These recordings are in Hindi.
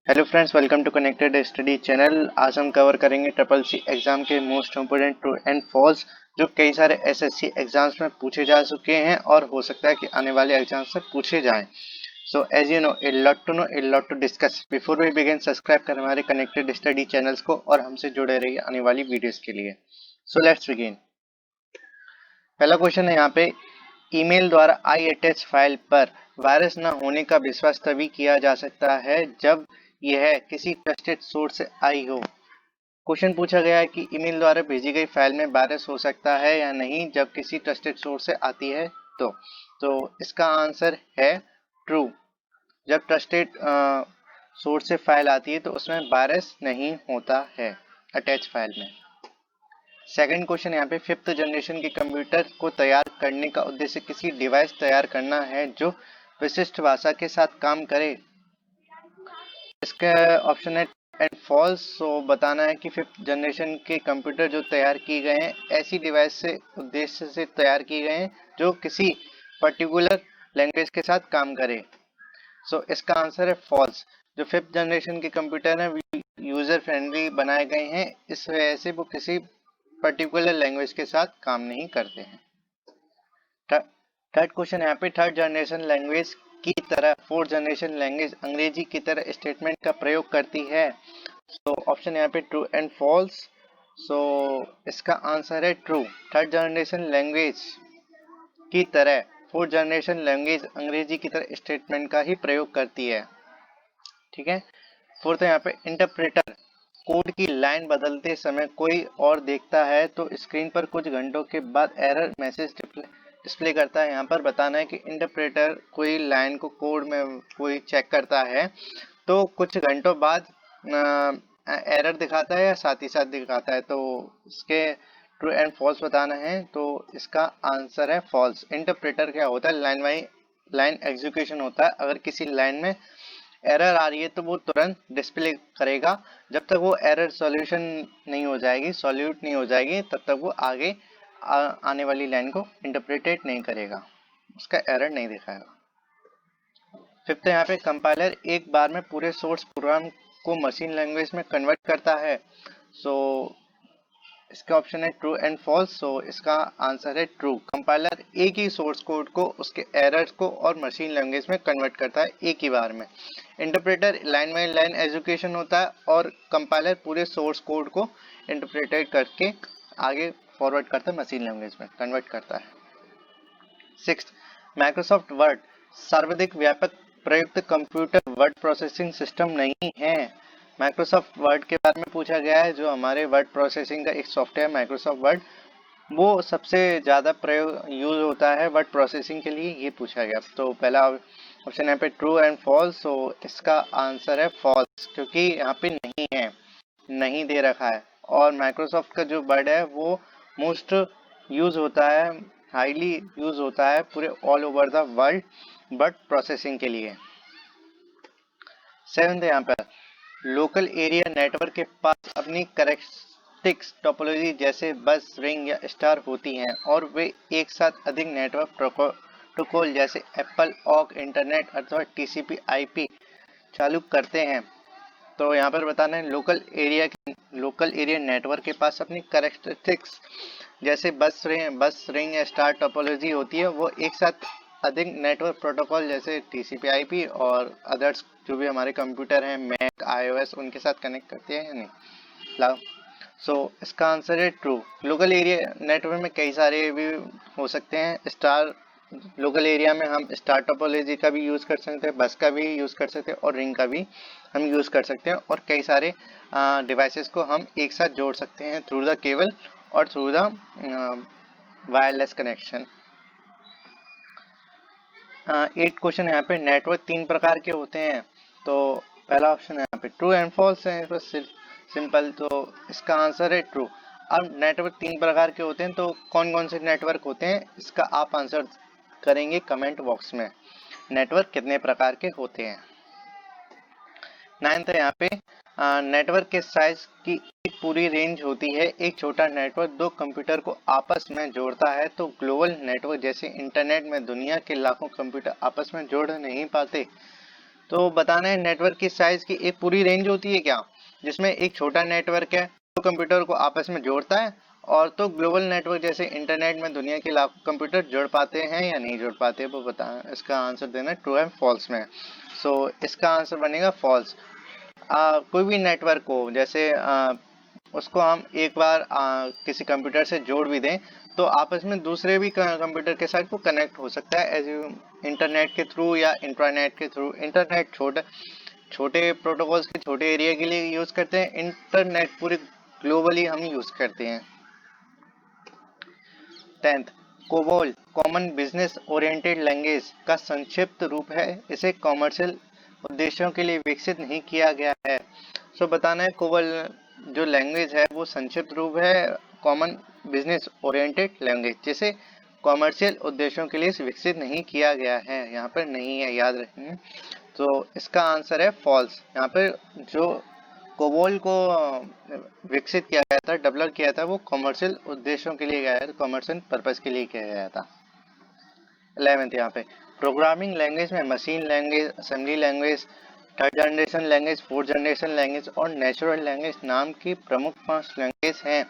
Hello friends, welcome to connected study channel. आज हम कवर करेंगे ट्रिपल सी एग्जाम के most important true and false जो कई सारे एसएससी एग्जाम्स में पूछे जा चुके हैं और हो सकता है कि आने वाले एग्जाम्स से पूछे जाएं। So as you know, a lot to know, a lot to discuss. Before we begin, subscribe करें हमारे कनेक्टेड स्टडी चैनल्स को और हमसे जुड़े रहिए आने वाली वीडियोस के लिए। So let's begin. पहला क्वेश्चन है यहाँ पे, ईमेल द्वारा आई अटैच फाइल पर वायरस न होने का विश्वास तभी किया जा सकता है जब यह किसी ट्रस्टेड सोर्स से आई हो। क्वेश्चन पूछा गया है कि ईमेल द्वारा भेजी गई फाइल में वायरस हो सकता है या नहीं जब किसी ट्रस्टेड सोर्स से आती है तो इसका आंसर है ट्रू। जब ट्रस्टेड सोर्स से फाइल आती है तो उसमें वायरस नहीं होता है अटैच फाइल में। सेकंड क्वेश्चन यहाँ पे, फिफ्थ जनरेशन के कंप्यूटर को तैयार करने का उद्देश्य किसी डिवाइस तैयार करना है जो विशिष्ट भाषा के साथ काम करे। इसका ऑप्शन है एंड फॉल्स। सो बताना है कि फिफ्थ जनरेशन के कंप्यूटर जो तैयार किए गए हैं ऐसी डिवाइस से उद्देश्य से तैयार किए गए हैं जो किसी पर्टिकुलर लैंग्वेज के साथ काम करे। सो इसका आंसर है फॉल्स। जो फिफ्थ जनरेशन के कंप्यूटर हैं यूजर फ्रेंडली बनाए गए हैं, इस वजह से वो किसी पर्टिकुलर लैंग्वेज के साथ काम नहीं करते हैं। थर्ड क्वेश्चन यहाँ पे, थर्ड जनरेशन लैंग्वेज की तरह फोर्थ जनरेशन लैंग्वेज अंग्रेजी की तरह स्टेटमेंट का प्रयोग करती है। तो ऑप्शन यहाँ पे ट्रू एंड फॉल्स। सो इसका आंसर है ट्रू। थर्ड जनरेशन लैंग्वेज की तरह फोर्थ जनरेशन लैंग्वेज अंग्रेजी की तरह स्टेटमेंट का ही प्रयोग करती है। ठीक है। फोर्थ है यहाँ पे, इंटरप्रेटर कोड की लाइन बदलते समय कोई और देखता है तो स्क्रीन पर कुछ घंटों के बाद एरर मैसेज डिस्प्ले करता है। यहाँ पर बताना है कि इंटरप्रेटर कोई लाइन को कोड में कोई चेक करता है तो कुछ घंटों बाद एरर दिखाता है या साथ ही साथ दिखाता है। तो इसके ट्रू एंड फॉल्स बताना है। तो इसका आंसर है फॉल्स। इंटरप्रेटर क्या होता है, लाइन बाई लाइन एग्जीक्यूशन होता है। अगर किसी लाइन में एरर आ रही है तो वो तुरंत डिस्प्ले करेगा। जब तक वो एरर सॉल्यूशन नहीं हो जाएगी, सॉल्यूट नहीं हो जाएगी, तब तक वो आगे आने वाली लाइन को इंटरप्रेटेट नहीं करेगा, उसका एरर नहीं दिखाएगा। फिफ्थ यहाँ पे, कंपाइलर एक बार में पूरे सोर्स प्रोग्राम को मशीन लैंग्वेज में कन्वर्ट करता है। सो इसका ऑप्शन है ट्रू एंड फॉल्स। सो इसका आंसर है ट्रू। कंपाइलर एक ही सोर्स कोड को उसके एरर्स को और मशीन लैंग्वेज में कन्वर्ट करता है एक ही बार में। Interpreter line by line education होता है और कंपाइलर पूरे सोर्स कोड को इंटरप्रेटेड करके आगे फॉरवर्ड करता है, मशीन लैंग्वेज में कन्वर्ट करता है। सिक्स्थ, माइक्रोसॉफ्ट वर्ड सर्वाधिक व्यापक प्रयुक्त कंप्यूटर वर्ड प्रोसेसिंग सिस्टम नहीं है। माइक्रोसॉफ्ट वर्ड के बारे में पूछा गया है। जो हमारे वर्ड प्रोसेसिंग का एक सॉफ्टवेयर माइक्रोसॉफ्ट वर्ड, वो सबसे ज़्यादा प्रयोग यूज होता है वर्ड प्रोसेसिंग के लिए, ये पूछा गया। तो पहला ऑप्शन यहाँ पे ट्रू एंड फॉल्स। तो इसका आंसर है फॉल्स, क्योंकि यहाँ पे नहीं है, नहीं दे रखा है। और माइक्रोसॉफ्ट का जो वर्ड है वो मोस्ट यूज होता है, हाईली यूज होता है पूरे all over the world word processing के लिए। सेवेंथ यहाँ पर, लोकल एरिया नेटवर्क के पास अपनी कैरेक्टरिस्टिक्स टोपोलॉजी जैसे बस, रिंग या स्टार होती हैं और वे एक साथ अधिक नेटवर्क प्रोटोकॉल जैसे एप्पल ऑक इंटरनेट अथवा टीसीपी आईपी चालू करते हैं। तो यहाँ पर बताना है लोकल एरिया नेटवर्क के पास अपनी कैरेक्टरिस्टिक्स जैसे बस रिंग या स्टार टोपोलॉजी होती है, वो एक साथ अधिक नेटवर्क प्रोटोकॉल जैसे टीसीपी आईपी और अदर्स जो भी हमारे कंप्यूटर हैं, मैक आईओएस, उनके साथ कनेक्ट करते हैं या नहीं। सो इसका आंसर है ट्रू। लोकल एरिया नेटवर्क में कई सारे भी हो सकते हैं। लोकल एरिया में हम स्टार टोपोलॉजी का भी यूज़ कर सकते हैं, बस का भी यूज़ कर सकते हैं और रिंग का भी हम यूज़ कर सकते हैं। और कई सारे डिवाइसेस को हम एक साथ जोड़ सकते हैं थ्रू द केबल और through the wireless connection. 8 question यहाँ पे, नेटवर्क तीन प्रकार के होते हैं। तो पहला ऑप्शन है यहाँ पे ट्रू एंड फॉल्स है, तो सिंपल। तो इसका आंसर है ट्रू। अब नेटवर्क तीन प्रकार के होते हैं तो कौन कौन से नेटवर्क होते हैं, इसका आप आंसर करेंगे कमेंट बॉक्स में। नेटवर्क कितने प्रकार के होते हैं। 9th है यहाँ पे, नेटवर्क के साइज की एक पूरी रेंज होती है। एक छोटा नेटवर्क दो कंप्यूटर को आपस में जोड़ता है तो ग्लोबल नेटवर्क जैसे इंटरनेट में दुनिया के लाखों कंप्यूटर आपस में जोड़ नहीं पाते। तो बताना है नेटवर्क की साइज की एक पूरी रेंज होती है क्या, जिसमें एक छोटा नेटवर्क है जो कंप्यूटर को आपस में जोड़ता है, और तो ग्लोबल नेटवर्क जैसे इंटरनेट में दुनिया के लाखों कंप्यूटर जुड़ पाते हैं या नहीं जुड़ पाते, वो बताना। इसका आंसर देना ट्रू एंड फॉल्स में। सो इसका आंसर बनेगा फॉल्स। कोई भी नेटवर्क को जैसे उसको हम एक बार किसी कंप्यूटर से जोड़ भी दें तो आपस में दूसरे भी कंप्यूटर के साथ वो कनेक्ट हो सकता है एज इंटरनेट के थ्रू या इंट्रानेट के थ्रू। इंटरनेट छोटे छोटे प्रोटोकॉल्स के छोटे एरिया के लिए यूज करते हैं, इंटरनेट पूरे ग्लोबली हम यूज करते हैं। 10th, COBOL common business oriented language का संक्षिप्त रूप है, इसे कॉमर्शियल उद्देश्यों के लिए विकसित नहीं किया गया है। सो बताना है कोबोल जो लैंग्वेज है वो संक्षिप्त रूप है कॉमन बिजनेस ओरिएंटेड लैंग्वेज, जिसे कॉमर्शियल उद्देश्यों के लिए विकसित नहीं किया गया है। यहाँ पर नहीं है, याद रखें। तो इसका आंसर है फॉल्स। यहाँ पर जो कोबोल को विकसित किया गया था, डेवलप किया था, वो कॉमर्शियल उद्देश्यों के लिए गया है, कॉमर्शियल पर्पस के लिए किया गया था। 11th यहाँ पे प्रोग्रामिंग लैंग्वेज में machine language, assembly language, third generation language, fourth generation language और नेचुरल लैंग्वेज नाम की प्रमुख 5 लैंग्वेज हैं।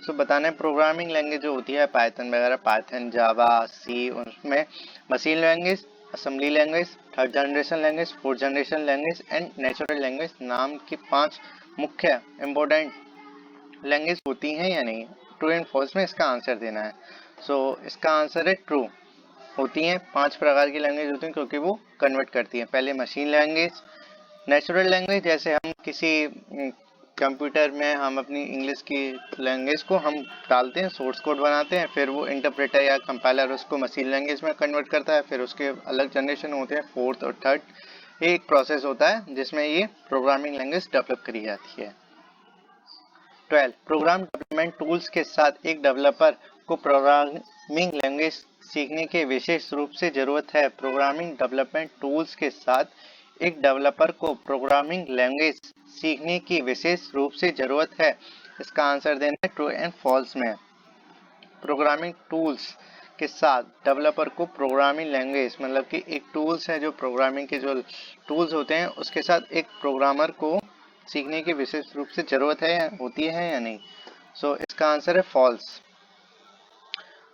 तो बताना है प्रोग्रामिंग लैंग्वेज जो होती है पाइथन वगैरह, पाइथन, जावा, सी, उसमें machine language, assembly language, third generation language, fourth generation language and natural language नाम की 5 मुख्य इम्पोर्टेंट लैंग्वेज होती हैं या नहीं। ट्रू एंड फॉल्स में इसका आंसर देना है। सो इसका आंसर है ट्रू। होती हैं 5 प्रकार की लैंग्वेज होती हैं क्योंकि वो कन्वर्ट करती हैं। पहले मशीन लैंग्वेज, नेचुरल लैंग्वेज, जैसे हम किसी कंप्यूटर में हम अपनी इंग्लिश की लैंग्वेज को हम डालते हैं, सोर्स कोड बनाते हैं, फिर वो इंटरप्रेटर या कंपाइलर उसको मशीन लैंग्वेज में कन्वर्ट करता है, फिर उसके अलग जनरेशन होते हैं, फोर्थ और थर्ड। ये एक प्रोसेस होता है जिसमें ये प्रोग्रामिंग लैंग्वेज डेवलप करी जाती है। 12 प्रोग्राम डेवलपमेंट टूल्स के साथ एक डेवलपर को प्रोग्रामिंग लैंग्वेज सीखने की विशेष रूप से जरूरत है। प्रोग्रामिंग डेवलपमेंट टूल्स के साथ एक डेवलपर को प्रोग्रामिंग लैंग्वेज सीखने की विशेष रूप से जरूरत है। इसका आंसर देना है ट्रू एंड फॉल्स में। प्रोग्रामिंग टूल्स के साथ डेवलपर को प्रोग्रामिंग लैंग्वेज, मतलब कि एक टूल्स है जो प्रोग्रामिंग के जो टूल्स होते हैं उसके साथ एक प्रोग्रामर को सीखने की विशेष रूप से जरूरत है, होती है या नहीं। सो इसका आंसर है फॉल्स।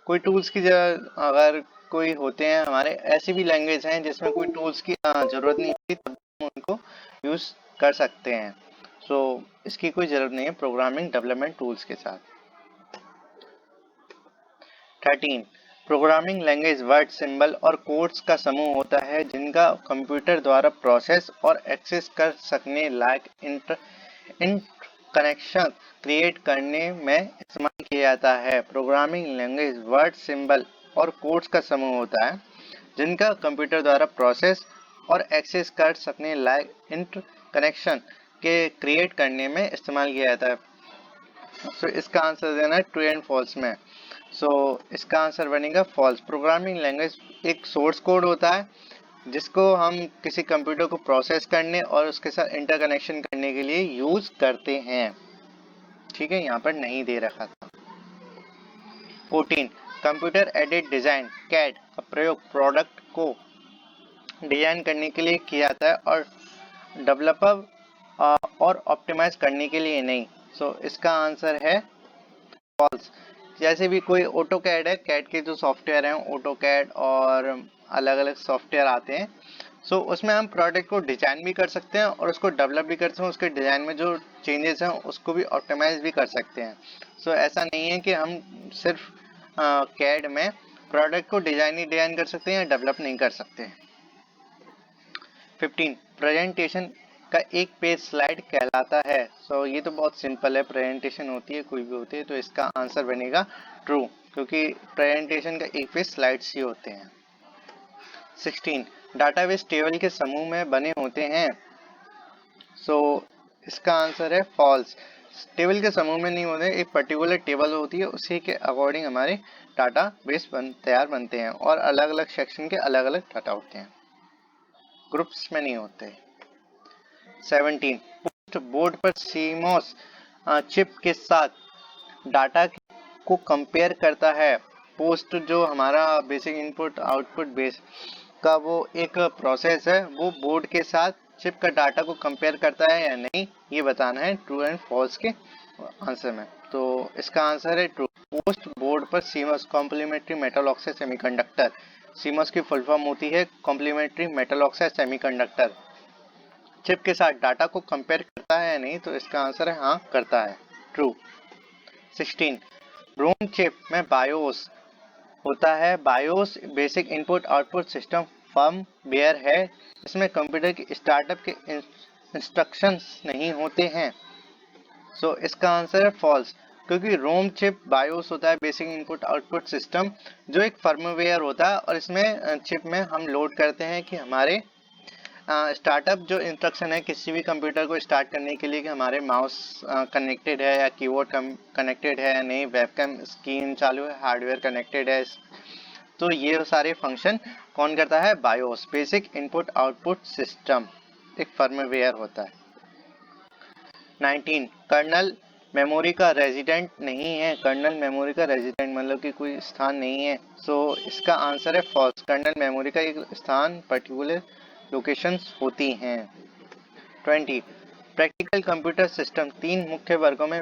कोई टूल्स की अगर कोई होते हैं हमारे, ऐसी भी लैंग्वेज हैं जिसमें कोई टूल्स की जरूरत नहीं होती, तब हम उनको यूज कर सकते हैं। सो इसकी कोई जरूरत नहीं है प्रोग्रामिंग डेवलपमेंट टूल्स के साथ। 13 प्रोग्रामिंग लैंग्वेज वर्ड, सिंबल और कोड्स का समूह होता है जिनका कंप्यूटर द्वारा प्रोसेस और एक्सेस कर सकने लायक इन कनेक्शन क्रिएट करने में इस्तेमाल किया जाता है। प्रोग्रामिंग लैंग्वेज वर्ड, सिंबल और कोड्स का समूह होता है जिनका कंप्यूटर द्वारा प्रोसेस और एक्सेस कर सकने लायक इंटर कनेक्शन के क्रिएट करने में इस्तेमाल किया जाता है। सो इसका आंसर देना है ट्रू एंड फॉल्स में। सो इसका आंसर बनेगा फॉल्स। प्रोग्रामिंग लैंग्वेज एक सोर्स कोड होता है जिसको हम किसी कंप्यूटर को प्रोसेस करने और उसके साथ इंटरकनेक्शन करने के लिए यूज करते हैं। ठीक है, यहाँ पर नहीं दे रखा था। 14 कंप्यूटर एडेड डिजाइन कैड का प्रयोग प्रोडक्ट को डिजाइन करने के लिए किया जाता है और डेवलपर और ऑप्टिमाइज करने के लिए नहीं। सो इसका आंसर है फॉल्स। जैसे भी कोई ऑटो कैड है, कैड के जो सॉफ्टवेयर हैं ऑटो कैड और अलग अलग सॉफ्टवेयर आते हैं, सो उसमें हम प्रोडक्ट को डिजाइन भी कर सकते हैं और उसको डेवलप भी करते हैं, उसके डिजाइन में जो चेंजेस हैं उसको भी ऑप्टिमाइज भी कर सकते हैं। सो ऐसा नहीं है कि हम सिर्फ कैड में प्रोडक्ट को डिजाइन कर सकते हैं या डेवलप नहीं कर सकते। 15 प्रेजेंटेशन का एक पेज स्लाइड कहलाता है। सो ये तो बहुत सिंपल है, प्रेजेंटेशन होती है कोई भी होती है, तो इसका आंसर बनेगा ट्रू क्योंकि प्रेजेंटेशन का एक पेज स्लाइड्स ही होते हैं। 16 डाटाबेस टेबल के समूह में बने होते हैं। सो इसका आंसर है फॉल्स। टेबल के समूह में नहीं होते, एक पर्टिकुलर टेबल होती है, उसी के अकॉर्डिंग हमारे डाटाबेस तैयार बनते हैं और अलग अलग सेक्शन के अलग अलग डाटा होते हैं, ग्रुप्स में नहीं होते। 17 पोस्ट बोर्ड पर सीमोस चिप के साथ डाटा को कंपेयर करता है। पोस्ट जो हमारा बेसिक इनपुट आउटपुट बेस का वो एक प्रोसेस है, वो बोर्ड के साथ चिप का डाटा को कंपेयर करता है या नहीं, ये बताना है ट्रू एंड फॉल्स के आंसर में। तो इसका आंसर है ट्रू। पोस्ट बोर्ड पर CMOS complementary metal oxide semiconductor, CMOS की फुल फॉर्म होती है complementary metal oxide semiconductor, chip के साथ डाटा को कंपेयर करता है या नहीं, तो इसका आंसर है हाँ करता है, ट्रू। 16 रोम चिप में बायोस होता है। BIOS basic input output system firmware है, इसमें कंप्यूटर की स्टार्टअप के इंस्ट्रक्शंस नहीं होते हैं। सो इसका आंसर है फॉल्स, क्योंकि रोम चिप बायोस होता है बेसिक इनपुट आउटपुट सिस्टम, जो एक फर्मवेयर होता है, और इसमें चिप में हम लोड करते हैं कि हमारे स्टार्टअप जो इंस्ट्रक्शन है किसी भी कंप्यूटर को स्टार्ट करने के लिए, कि हमारे माउस कनेक्टेड है या कीबोर्ड कनेक्टेड है या नहीं, वेबकैम स्क्रीन चालू है, हार्डवेयर कनेक्टेड है, तो ये सारे फंक्शन कौन करता है, BIOS basic input output system, एक फर्मवेयर होता है। 19 कर्नल मेमोरी का रेजिडेंट नहीं है। कर्नल मेमोरी का रेजिडेंट मतलब कि कोई स्थान नहीं है, सो इसका आंसर है फॉल्स। कर्नल मेमोरी का एक स्थान पर्टिकुलर लोकेशंस होती हैं। 20 प्रैक्टिकल कंप्यूटर सिस्टम 3 मुख्य वर्गों में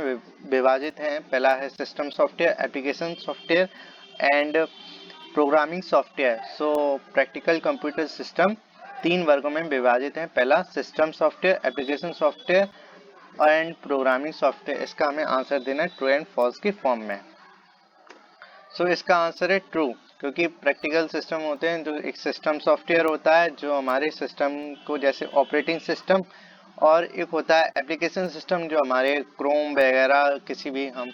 विभाजित हैं। पहला है system software, application software and programming software. So practical computer system 3 वर्गों में विभाजित हैं। पहला system software, application software and programming software. इसका हमें आंसर देना है ट्रू एंड फॉल्स की फॉर्म में। सो इसका आंसर है ट्रू, क्योंकि प्रैक्टिकल सिस्टम होते हैं जो एक सिस्टम सॉफ्टवेयर होता है जो हमारे सिस्टम को, जैसे ऑपरेटिंग सिस्टम, और एक होता है एप्लीकेशन सिस्टम जो हमारे क्रोम वगैरह किसी भी हम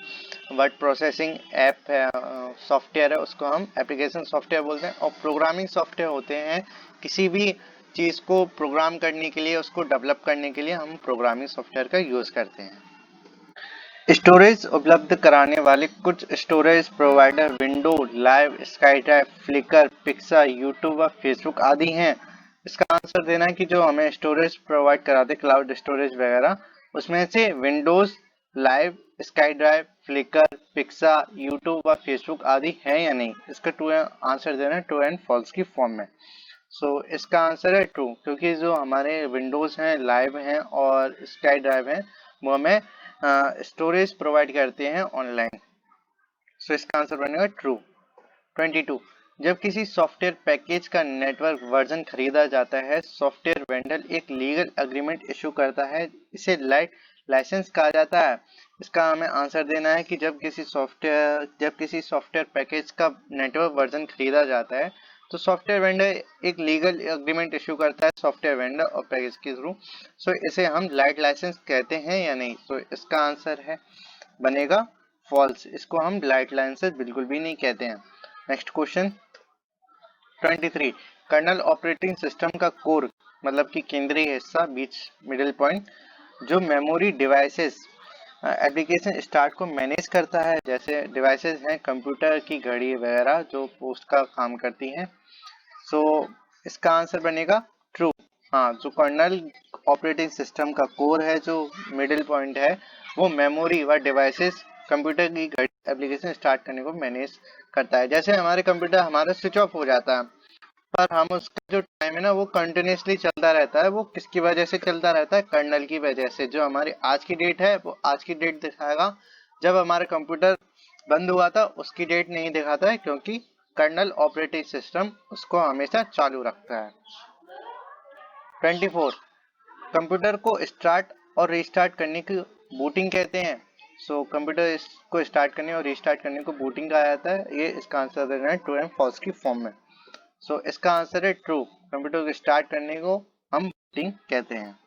वर्ड प्रोसेसिंग ऐप है सॉफ्टवेयर है, उसको हम एप्लीकेशन सॉफ्टवेयर बोलते हैं। और प्रोग्रामिंग सॉफ्टवेयर होते हैं किसी भी चीज़ को प्रोग्राम करने के लिए, उसको डेवलप करने के लिए हम प्रोग्रामिंग सॉफ्टवेयर का यूज़ करते हैं। स्टोरेज उपलब्ध कराने वाले कुछ storage provider window live, SkyDrive, Flickr, Picasa, YouTube और फेसबुक आदि हैं। इसका आंसर देना है कि जो हमें स्टोरेज प्रोवाइड कराते क्लाउड स्टोरेज वगैरह, उसमें से Windows Live, SkyDrive, Flickr, Picasa, YouTube और फेसबुक आदि है या नहीं। इसका ट्रू आंसर देना है ट्रू एंड फॉल्स की फॉर्म में। सो इसका आंसर है ट्रू, क्योंकि जो हमारे विंडोज हैं, लाइव हैं और स्काई ड्राइव हैं, वो हमें स्टोरेज प्रोवाइड करते हैं ऑनलाइन। सो इसका आंसर बनेगा ट्रू। 22 जब किसी सॉफ्टवेयर पैकेज का नेटवर्क वर्जन खरीदा जाता है, सॉफ्टवेयर वेंडर एक लीगल एग्रीमेंट इशू करता है, इसे लाइसेंस कहा जाता है। इसका हमें आंसर देना है कि जब किसी सॉफ्टवेयर पैकेज का नेटवर्क वर्जन खरीदा जाता है, तो सॉफ्टवेयर वेंडर एक लीगल एग्रीमेंट इशू करता है सॉफ्टवेयर वेंडर और पैकेज के थ्रू। सो इसे हम लाइट लाइसेंस कहते हैं या नहीं। तो इसका आंसर है बनेगा फॉल्स, इसको हम लाइट लाइसेंस बिल्कुल भी नहीं कहते हैं। Next question 23 kernel operating system का कोर मतलब कि केंद्रीय हिस्सा, बीच मिडिल पॉइंट, जो मेमोरी डिवाइसेस एप्लीकेशन स्टार्ट को मैनेज करता है, जैसे डिवाइसेस हैं कंप्यूटर की घड़ी वगैरह जो पोस्ट का काम करती हैं। सो इसका आंसर बनेगा ट्रू। हाँ, जो कर्नल ऑपरेटिंग सिस्टम का कोर है, जो मिडिल पॉइंट है, वो मेमोरी व डिवाइसेस कंप्यूटर की घड़ी एप्लीकेशन स्टार्ट करने को मैनेज करता है। जैसे हमारे कंप्यूटर हमारा स्विच ऑफ हो जाता है, पर हम उसका जो टाइम है ना वो कंटिन्यूसली चलता रहता है। वो किसकी वजह से चलता रहता है, कर्नल की वजह से। जो हमारी आज की डेट है वो आज की डेट दिखाएगा, जब हमारा कंप्यूटर बंद हुआ था उसकी डेट नहीं दिखाता है, क्योंकि कर्नल ऑपरेटिंग सिस्टम उसको हमेशा चालू रखता है। 24 कंप्यूटर को स्टार्ट और रीस्टार्ट करने की बूटिंग कहते हैं। सो कंप्यूटर को स्टार्ट करने और रीस्टार्ट करने को बूटिंग कहा जाता है। ये इसका आंसर देना है ट्रू एंड फॉल्स की फॉर्म में। सो इसका आंसर है ट्रू, कंप्यूटर को स्टार्ट करने को हम बूटिंग कहते हैं।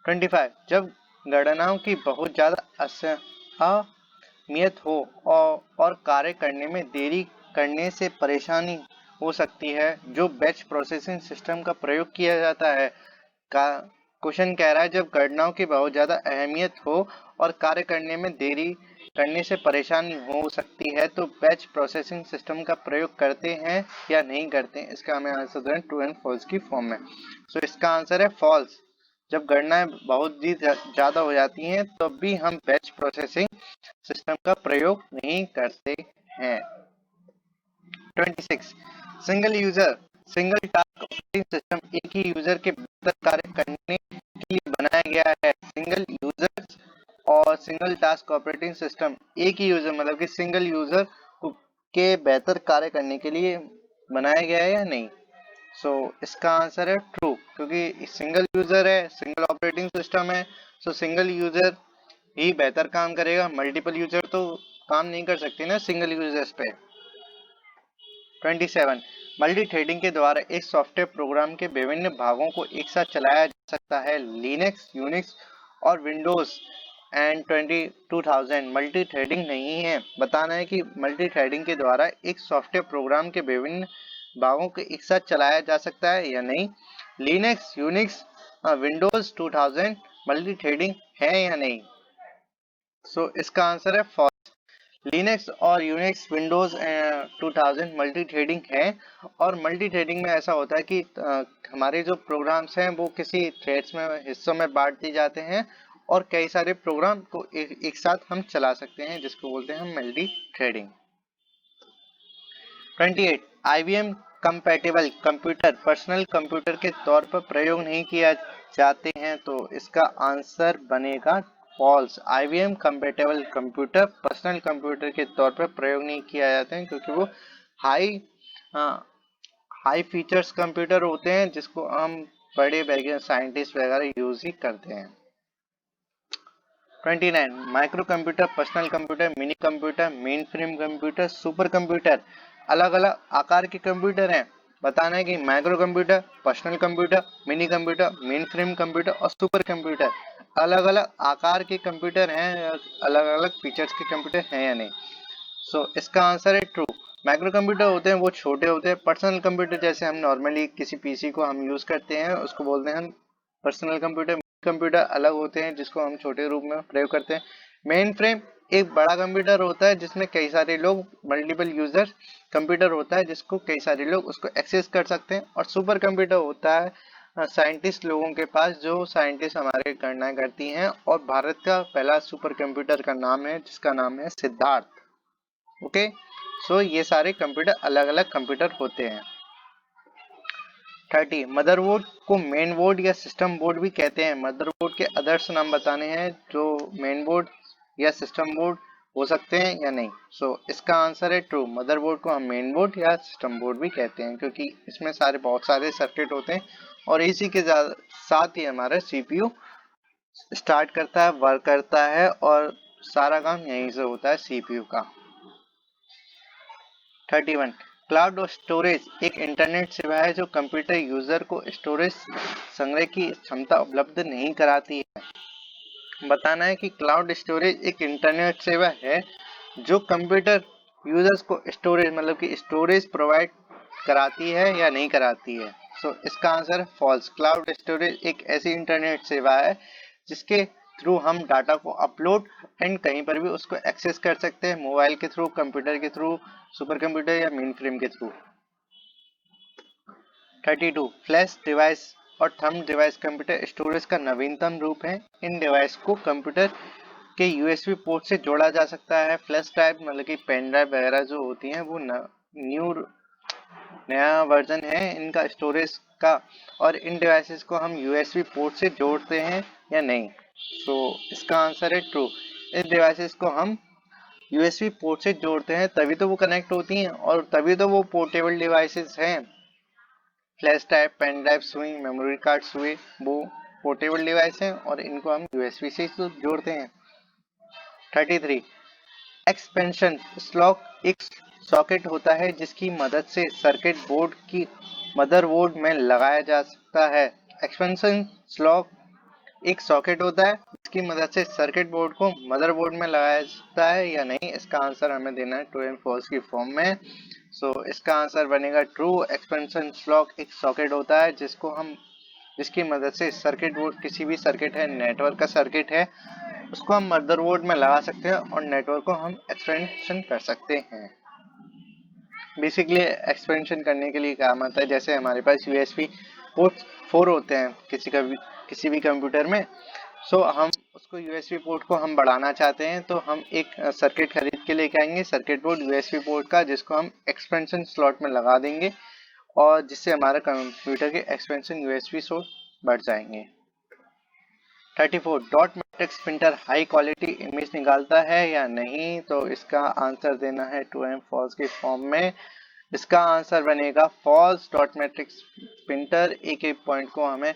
25 जब गणनाओं की बहुत ज्यादा अहमियत हो और कार्य करने में देरी करने से परेशानी हो सकती है, जो बैच प्रोसेसिंग सिस्टम का प्रयोग किया जाता है। क्वेश्चन कह रहा है जब गणनाओं की बहुत ज्यादा अहमियत हो और कार्य करने में देरी करने से परेशानी हो सकती है, तो बैच प्रोसेसिंग सिस्टम का प्रयोग करते हैं या नहीं करते हैं। इसका हमें आंसर देना ट्रू एंड फॉल्स की फॉर्म में। सो इसका आंसर है फॉल्स। जब गणनाएं बहुत ज्यादा हो जाती हैं तब भी हम बैच प्रोसेसिंग सिस्टम का प्रयोग नहीं करते हैं। 26 single user single task operating system एक ही यूजर के बेहतर कार्य करने के लिए बनाया गया है। सिंगल यूजर और सिंगल टास्क ऑपरेटिंग सिस्टम एक ही यूजर मतलब कि सिंगल यूजर के बेहतर कार्य करने के लिए बनाया गया है या नहीं। सो इसका आंसर है ट्रू, क्योंकि सिंगल यूजर है, सिंगल ऑपरेटिंग सिस्टम है, सो सिंगल यूजर ही बेहतर काम करेगा। मल्टीपल यूजर तो काम नहीं कर सकते ना सिंगल यूजर्स पे। 27 मल्टी थ्रेडिंग के द्वारा एक सॉफ्टवेयर प्रोग्राम के विभिन्न भागों को एक साथ चलाया जा सकता है। लिनक्स, यूनिक्स और विंडोज एंड 2000 मल्टी थ्रेडिंग नहीं है। बताना है कि मल्टी थ्रेडिंग के द्वारा एक सॉफ्टवेयर प्रोग्राम के विभिन्न भागों को एक साथ चलाया जा सकता है या नहीं। Linux, Unix, Windows 2000 multi threading है या नहीं। सो इसका आंसर है फॉल्स। लिनक्स और यूनिक्स, विंडोज 2000 मल्टी थ्रेडिंग है। और मल्टी थ्रेडिंग में ऐसा होता है कि हमारे जो प्रोग्राम्स हैं वो किसी थ्रेड्स में, हिस्सों में बांट दिए जाते हैं और कई सारे प्रोग्राम को एक साथ हम चला सकते हैं, जिसको बोलते हैं multi threading. 28 IBM compatible computer personal computer के तौर पर प्रयोग नहीं किया जाते हैं, तो इसका आंसर बनेगा false. IBM compatible computer personal computer के तौर पर प्रयोग नहीं किया जाते हैं, क्योंकि वो हाई हाई फीचर्स कंप्यूटर होते हैं, जिसको हम बड़े वैज्ञानिक साइंटिस्ट वगैरह यूज ही करते हैं। 29 micro computer, personal computer, mini computer, main frame computer, super computer अलग अलग आकार के कंप्यूटर हैं। बताना है कि micro computer, personal computer, mini computer, main frame computer और सुपर कंप्यूटर अलग अलग आकार के कंप्यूटर हैं, अलग अलग फीचर्स के कंप्यूटर हैं या नहीं। सो इसका आंसर है ट्रू। माइक्रो कंप्यूटर होते हैं वो छोटे होते हैं। पर्सनल कंप्यूटर जैसे हम नॉर्मली किसी पीसी को हम यूज करते हैं उसको बोलते हैं हम पर्सनल कंप्यूटर। कंप्यूटर अलग होते हैं जिसको हम छोटे रूप में प्रयोग करते हैं। मेन फ्रेम एक बड़ा कंप्यूटर होता है जिसमें कई सारे लोग, मल्टीपल यूजर कंप्यूटर होता है जिसको कई सारे लोग उसको एक्सेस कर सकते हैं। और सुपर कंप्यूटर होता है साइंटिस्ट लोगों के पास, जो साइंटिस्ट हमारे गणना करती हैं। और भारत का पहला सुपर कंप्यूटर का नाम है जिसका नाम है सिद्धार्थ। ओके, सो ये सारे कंप्यूटर अलग अलग कंप्यूटर होते हैं। 30 मदरबोर्ड को मेन बोर्ड या सिस्टम बोर्ड भी कहते हैं। मदरबोर्ड के आदर्श नाम बताने हैं जो मेन बोर्ड या सिस्टम बोर्ड हो सकते हैं या नहीं। सो इसका आंसर है ट्रू। मदरबोर्ड को हम मेन बोर्ड या सिस्टम बोर्ड भी कहते हैं, क्योंकि इसमें बहुत सारे सर्किट होते हैं और इसी के साथ ही हमारा सीपीयू स्टार्ट करता है, वर्क करता है और सारा काम यहीं से होता है सीपीयू का। 31 क्लाउड स्टोरेज एक इंटरनेट सेवा है जो कंप्यूटर यूजर को स्टोरेज संग्रह की क्षमता उपलब्ध नहीं कराती है। बताना है कि क्लाउड स्टोरेज एक इंटरनेट सेवा है जो कंप्यूटर यूजर्स को स्टोरेज मतलब कि स्टोरेज प्रोवाइड कराती है या नहीं कराती है। सो इसका आंसर है फॉल्स। क्लाउड स्टोरेज एक ऐसी इंटरनेट सेवा है जिसके थ्रू हम डाटा को अपलोड एंड कहीं पर भी उसको एक्सेस कर सकते हैं, मोबाइल के थ्रू, कंप्यूटर के थ्रू, सुपर कंप्यूटर या मेन फ्रेम के थ्रू। 32 फ्लैश डिवाइस और थंब डिवाइस कंप्यूटर स्टोरेज का नवीनतम रूप है। इन डिवाइस को कंप्यूटर के यूएसबी पोर्ट से जोड़ा जा सकता है। फ्लैश ड्राइव मतलब कि पेन ड्राइव वगैरह जो होती हैं वो नया वर्जन है इनका स्टोरेज का, और इन डिवाइसेस को हम यूएसबी पोर्ट से जोड़ते हैं या नहीं। तो इसका आंसर है ट्रू। इस डिवाइसेस को हम यूएसबी पोर्ट से जोड़ते हैं तभी तो वो कनेक्ट होती हैं और तभी तो वो पोर्टेबल डिवाइसेस हैं। फ्लैश ड्राइव, पेन ड्राइव हुई, मेमोरी कार्ड्स हुए, वो पोर्टेबल डिवाइस हैं और इनको हम यूएसबी से जोड़ते हैं। 33 एक्सपेंशन स्लॉक एक सॉकेट होता है जिसकी मदद से सर्किट बोर्ड की मदरबोर्ड में लगाया जा सकता है। एक्सपेंशन स्लॉक एक सॉकेट होता है जिसकी मदद से सर्किट बोर्ड को मदरबोर्ड में लगाया जा सकता है या नहीं। इसका आंसर हमें देना है ट्रू एंड फॉल्स की फॉर्म में। सो इसका आंसर बनेगा ट्रू। एक्सपेंशन स्लॉक एक सॉकेट होता है जिसकी मदद से सर्किट बोर्ड, किसी भी सर्किट है, नेटवर्क का सर्किट है, उसको हम मदरबोर्ड में लगा सकते हैं और नेटवर्क को हम एक्सपेंशन कर सकते हैं। बेसिकली एक्सपेंशन करने के लिए काम आता है, जैसे हमारे पास यूएसबी पोर्ट 4 होते हैं किसी भी कंप्यूटर में। सो हम उसको यूएसबी पोर्ट को हम बढ़ाना चाहते हैं तो हम एक सर्किट खरीद के लेके आएंगे, सर्किट बोर्ड यूएसबी पोर्ट का, जिसको हम एक्सपेंशन स्लॉट में लगा देंगे और जिससे हमारा कंप्यूटर के एक्सपेंशन यूएसबी सोर्स बढ़ जाएंगे। 34 dot matrix printer high quality image निकालता है या नहीं, तो इसका आंसर देना है ट्रू एंड फॉल्स के फॉर्म में। इसका आंसर बनेगा फॉल्स। डॉट मैट्रिक्स प्रिंटर एक एक पॉइंट को हमें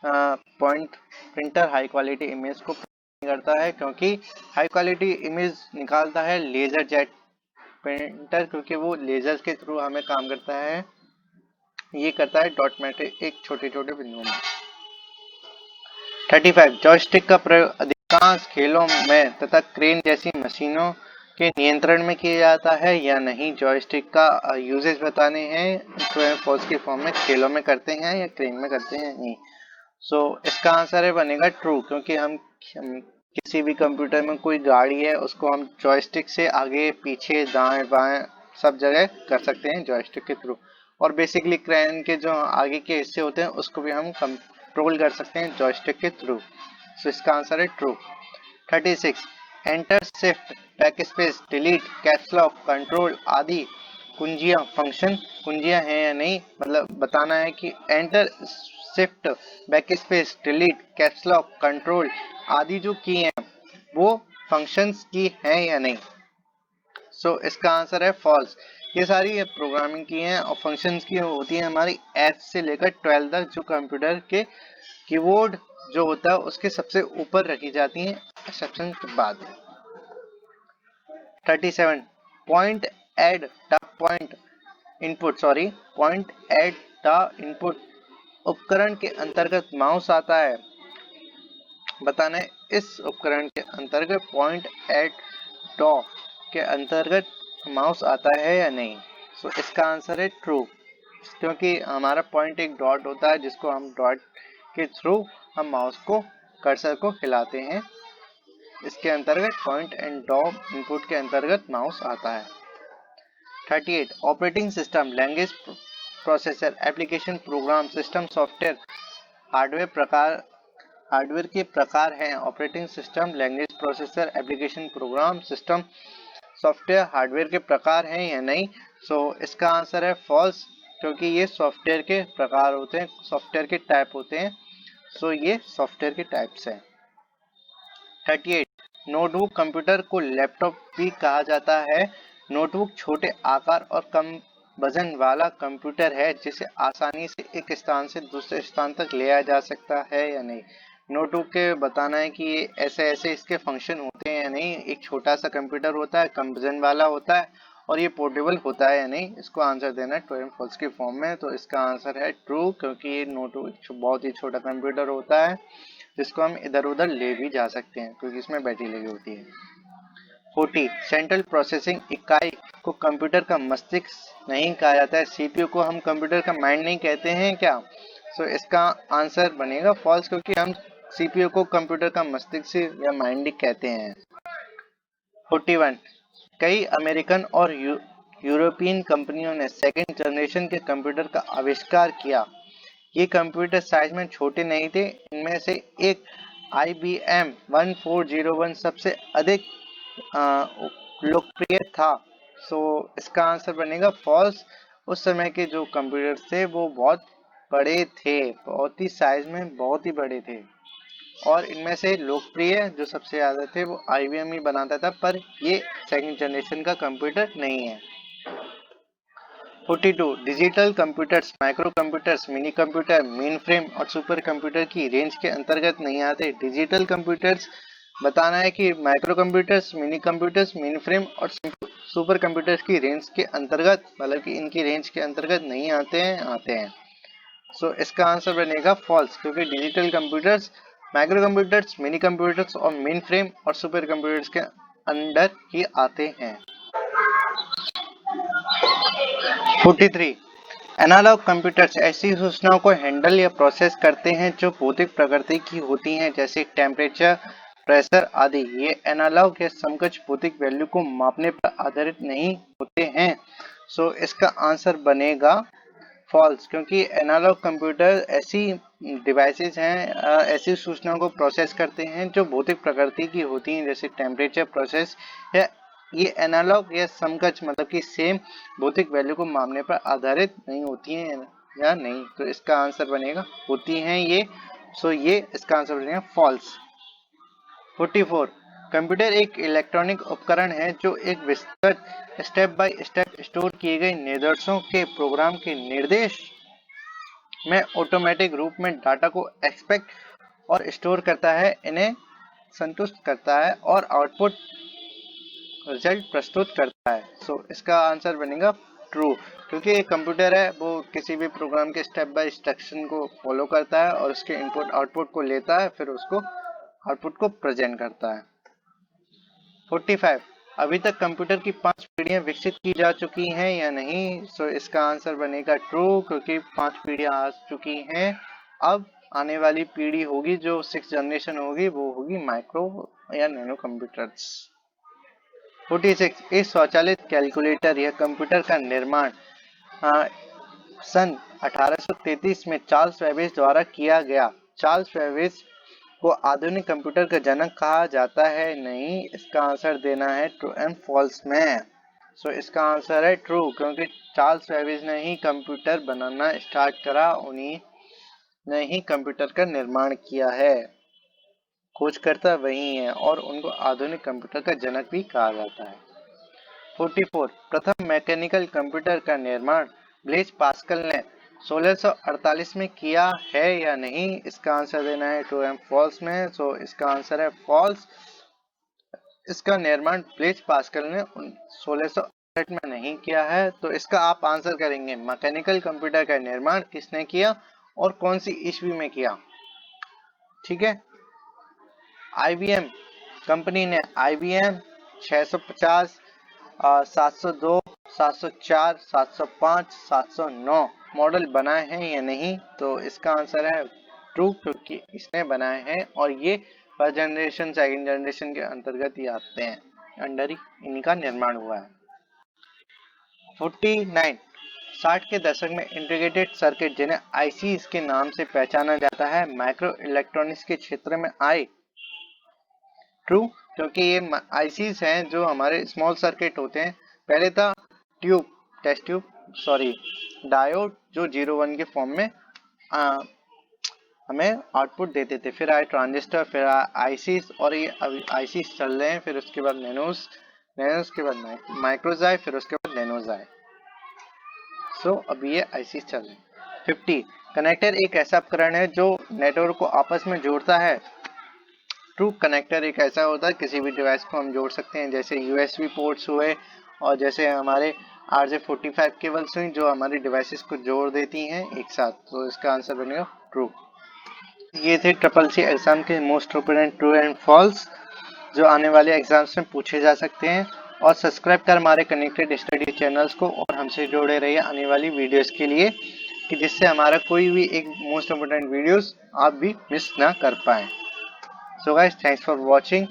point printer high quality image को करता है, क्योंकि हाई क्वालिटी इमेज निकालता है लेजर जेट प्रिंटर, क्योंकि वो लेजर के थ्रू हमें काम करता है। ये करता है डॉट मैट्रिक्स एक छोटे छोटे बिंदुओं में। 35 जॉयस्टिक का प्रयोग अधिकांश खेलों में तथा क्रेन जैसी मशीनों के नियंत्रण में किया जाता है या नहीं। जॉयस्टिक का यूजेस बताने हैं, ट्रू एंड फॉल्स के फॉर्म में। खेलों में करते हैं या क्रेन में करते हैं, नहीं। सो इसका आंसर है बनेगा ट्रू, क्योंकि हम किसी भी कंप्यूटर में कोई गाड़ी है उसको हम जॉयस्टिक से आगे पीछे दाएं बाएं सब जगह कर सकते हैं जॉयस्टिक के थ्रू। और बेसिकली क्रेन के जो आगे के हिस्से होते हैं उसको भी हम कंट्रोल कर सकते हैं जॉयस्टिक के थ्रू। सो इसका आंसर है true. 36 enter, shift, backspace, delete, caps lock, control आदि कुंजियां फंक्शन कुंजियां हैं या नहीं। मतलब बताना है कि enter, shift, backspace, delete, caps lock, control आदि जो की हैं वो फंक्शंस की हैं या नहीं। सो इसका आंसर है फॉल्स। ये सारी प्रोग्रामिंग की हैं और फंक्शंस की होती हैं हमारी H से लेकर 12 तक, जो कंप्यूटर के कीबोर्ड जो होता है उसके सबसे ऊपर रखी जाती हैं एक्सेप्शन के बाद। 37 point at the point input उपकरण के अंतर्गत माउस आता है। बताना है इस उपकरण के अंतर्गत पॉइंट एट द के अंतर्गत माउस आता है या नहीं। सो इसका आंसर है ट्रू, क्योंकि हमारा पॉइंट एक डॉट होता है जिसको हम डॉट के थ्रू हम माउस को कर्सर को हिलाते हैं। इसके अंतर्गत पॉइंट एंड डॉट इनपुट के अंतर्गत माउस आता है। 38 operating system, language, processor, application, program, system, software, hardware के प्रकार हैं। Operating system, language, processor, application, program, system, software hardware के प्रकार हैं या नहीं। सो इसका आंसर है फॉल्स, क्योंकि ये सॉफ्टवेयर के प्रकार होते हैं, सॉफ्टवेयर के टाइप होते हैं। सो ये सॉफ्टवेयर के टाइप्स हैं। 38 नोटबुक, कंप्यूटर को लैपटॉप भी कहा जाता है। नोटबुक छोटे आकार और कम वजन वाला कंप्यूटर है जिसे आसानी से एक स्थान से दूसरे स्थान तक ले जाया जा सकता है या नहीं। नोटबुक के बताना है कि ये ऐसे ऐसे इसके फंक्शन होते हैं या नहीं। एक छोटा सा कंप्यूटर होता है, कम वजन वाला होता है और ये पोर्टेबल होता है या नहीं। इसको आंसर देना है ट्रू एंड फॉल्स के फॉर्म में। तो इसका आंसर है ट्रू, क्योंकि ये नोटबुक बहुत ही छोटा कंप्यूटर होता है जिसको हम इधर उधर ले भी जा सकते हैं, क्योंकि इसमें बैटरी लगी होती है। 40 सेंट्रल प्रोसेसिंग इकाई को कंप्यूटर का मस्तिष्क नहीं कहा जाता है। सीपीयू को हम कंप्यूटर का माइंड नहीं कहते हैं क्या। सो इसका आंसर बनेगा फॉल्स, क्योंकि हम सीपीयू को कंप्यूटर का मस्तिष्क या माइंड ही कहते हैं। 41 कई अमेरिकन और यूरोपियन कंपनियों ने सेकेंड जनरेशन के कंप्यूटर का आविष्कार किया। ये कंप्यूटर साइज में छोटे नहीं थे। इनमें से एक IBM 1401 सबसे अधिक लोकप्रिय था। सो इसका आंसर बनेगा फॉल्स। उस समय के जो कंप्यूटर थे वो बहुत बड़े थे, बहुत ही साइज में बहुत ही बड़े थे, और इनमें से लोकप्रिय जो सबसे ज्यादा थे वो IBM ही बनाता था, पर ये सेकंड जनरेशन का कंप्यूटर नहीं है। 42 digital computers, micro computers, mini computer, main frame और सुपर कंप्यूटर की रेंज के अंतर्गत नहीं आते। डिजिटल कंप्यूटर्स बताना है कि micro computers, mini computers, main frame और सुपर कंप्यूटर्स की रेंज के अंतर्गत, मतलब कि इनकी रेंज के अंतर्गत नहीं आते हैं। सो इसका आंसर बनेगा फॉल्स, क्योंकि digital computers, micro computers, mini computers और मेन फ्रेम और सुपर कंप्यूटर्स के अंदर ही आते हैं। 43 एनालॉग कंप्यूटर्स ऐसी सूचनाओं को हैंडल या प्रोसेस करते हैं जो भौतिक प्रकृति की होती हैं, जैसे टेम्परेचर, प्रेशर आदि। ये एनालॉग या समकक्ष भौतिक वैल्यू को मापने पर आधारित नहीं होते हैं। सो इसका आंसर बनेगा फॉल्स, क्योंकि एनालॉग कंप्यूटर ऐसी डिवाइसेस हैं, ऐसी सूचनाओं को प्रोसेस करते हैं जो भौतिक प्रकृति की होती हैं, जैसे टेम्परेचर, प्रोसेस या ये एनालॉग या समकक्ष मतलब कि सेम भौतिक वैल्यू को मापने पर आधारित नहीं होती हैं या नहीं, तो इसका आंसर बनेगा होती हैं ये। सो ये इसका आंसर बनेगा फॉल्स। 44 कंप्यूटर एक इलेक्ट्रॉनिक उपकरण है जो एक विस्तृत स्टेप बाय स्टेप स्टोर किए गए निर्देशों के प्रोग्राम के निर्देश में ऑटोमेटिक रूप में डाटा को एक्सपेक्ट और स्टोर करता है, इन्हें संतुष्ट करता है और आउटपुट रिजल्ट प्रस्तुत करता है। सो इसका आंसर बनेगा ट्रू, क्योंकि एक कंप्यूटर है वो किसी भी प्रोग्राम के स्टेप बाय इंस्ट्रक्शन को फॉलो करता है और उसके इनपुट आउटपुट को लेता है, फिर उसको आउटपुट को प्रेजेंट करता है। 45 अभी तक कंप्यूटर की 5 पीढ़ियां विकसित की जा चुकी हैं या नहीं। सो इसका आंसर बनेगा ट्रू, क्योंकि 5 पीढ़ियां आ चुकी हैं। अब आने वाली पीढ़ी होगी जो 6th जनरेशन होगी, वो होगी माइक्रो या नैनो कंप्यूटर्स। 46 इस स्वचालित कैलकुलेटर या कंप्यूटर का निर्माण सन 1833 में चार्ल्स बेबेज द्वारा किया गया। चार्ल्स बेबेज को आधुनिक कंप्यूटर का जनक कहा जाता है नहीं, इसका आंसर देना है ट्रू एंड फॉल्स में। सो इसका आंसर है ट्रू, क्योंकि चार्ल्स बेबेज ने ही कंप्यूटर बनाना स्टार्ट करा, उन्हीं ने ही कंप्यूटर का निर्माण किया है। खोजकर्ता वही है और उनको आधुनिक कंप्यूटर का जनक भी कहा जाता है। 44 प्रथम मैकेनिकल कंप्यूटर का निर्माण ब्लेज पास्कल ने 1648 में किया है या नहीं, इसका आंसर देना है ट्रू एंड फॉल्स में। सो इसका आंसर है फॉल्स। इसका निर्माण ब्लेज पास्कल ने 1668 में नहीं किया है। तो इसका आप आंसर करेंगे मैकेनिकल कंप्यूटर का निर्माण किसने किया और कौन सी ईस्वी में किया। ठीक है, IBM कंपनी ने IBM 650 702 704 705 709 मॉडल बनाए हैं या नहीं, तो इसका आंसर है ट्रू, क्योंकि इसने बनाए हैं और ये फर्स्ट जनरेशन सेकंड जनरेशन के अंतर्गत ही आते हैं, अंडर ही इनका निर्माण हुआ है। 49 60 के दशक में इंटीग्रेटेड सर्किट जिन्हें ICs के नाम से पहचाना जाता है माइक्रो इलेक्ट्रॉनिक्स के क्षेत्र में आए। ट्रू, क्योंकि ये ICs हैं जो हमारे स्मॉल सर्किट होते हैं। पहले था टेस्ट ट्यूब डायोड जो 01 के फॉर्म में हमें आउटपुट देते थे, फिर आए ट्रांजिस्टर, फिर आए ICs और ये अभी ICs चल रहे हैं, फिर उसके बाद नैनोस के बाद माइक्रोज आए, फिर उसके बाद नैनोज आए। सो अभी ये ICs चल रहे हैं। 50 कनेक्टर एक ऐसा उपकरण है जो नेटवर्क को आपस में जोड़ता है। ट्रू, कनेक्टर एक ऐसा होता है किसी भी डिवाइस को हम जोड़ सकते हैं, जैसे USB पोर्ट्स हुए और जैसे हमारे RJ45 केबल्स हुई जो हमारी डिवाइसेस को जोड़ देती हैं एक साथ। तो इसका आंसर बनेगा ट्रू। ये थे CCC एग्जाम के most important true and false जो आने वाले एग्जाम्स में पूछे जा सकते हैं। और सब्सक्राइब कर हमारे कनेक्टेड स्टडी चैनल्स को और हमसे जुड़े रहिए आने वाली वीडियोस के लिए, कि जिससे हमारा कोई भी एक मोस्ट इंपोर्टेंट वीडियोस आप भी मिस ना कर पाए। So guys, thanks for watching.